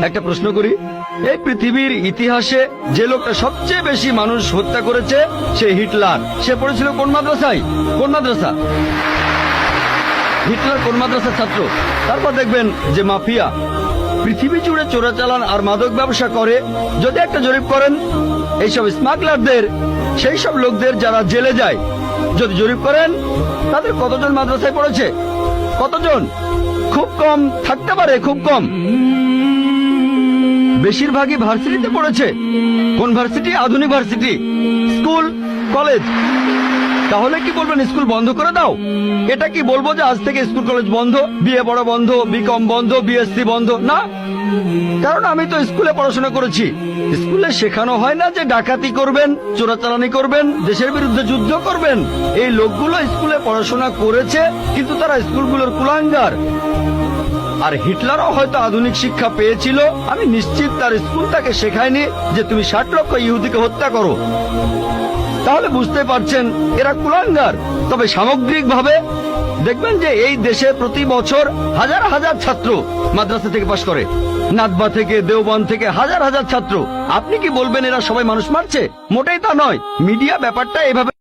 একটা প্রশ্ন করি, এই পৃথিবীর ইতিহাসে যে লোকটা সবচেয়ে বেশি মানুষ হত্যা করেছে সে হিটলার। সে পড়েছিল কোন মাদ্রাসায়? কোন মাদ্রাসা? হিটলার কোন মাদ্রাসার ছাত্র? তারপর দেখবেন যে মাফিয়া পৃথিবী জুড়ে চোরাচালান আর মাদক ব্যবসা করে। যদি একটা জরিপ করেন এইসব স্মাগলারদের, সেই সব লোকদের যারা জেলে যায়, যদি জরিপ করেন তাদের কতজন মাদ্রাসায় পড়েছে? কতজন? খুব কম থাকতে পারে, খুব কম। বেশিরভাগই ভার্সিটিতে পড়েছে। কোন ভার্সিটি? আধুনিক ভার্সিটি, স্কুল, কলেজ। তাহলে কি বলবেন স্কুল বন্ধ করে দাও? এটা কি বলবো যে আজ থেকে স্কুল কলেজ বন্ধ, বিএ পড়া বন্ধ, বিকম বন্ধ, বিএসসি বন্ধ? না, কারণ আমি তো স্কুলে পড়াশোনা করেছি। স্কুলে শেখানো হয় না যে ডাকাতি করবেন, চোরাচালানি করবেন, দেশের বিরুদ্ধে যুদ্ধ করবেন। এই লোকগুলো স্কুলে পড়াশোনা করেছে, কিন্তু তারা স্কুলগুলোর কুলাঙ্গার। আর হিটলারও হয়তো আধুনিক শিক্ষা পেয়েছিল। আমি নিশ্চিত তার স্কুল তাকে শেখায়নি যে তুমি 60 লক্ষ ইহুদিকে হত্যা করো। তাহলে বুঝতে পারছেন এরা কুলাঙ্গার। তবে সামগ্রিকভাবে দেখবেন যে এই দেশে প্রতি বছর হাজার হাজার ছাত্র মাদ্রাসা থেকে পাশ করে, নাদবা থেকে, দেওবন্দ থেকে হাজার হাজার ছাত্র। আপনি কি বলবেন এরা সবাই মানুষ মারছে? মোটেই তা নয়। মিডিয়া ব্যাপারটা এভাবে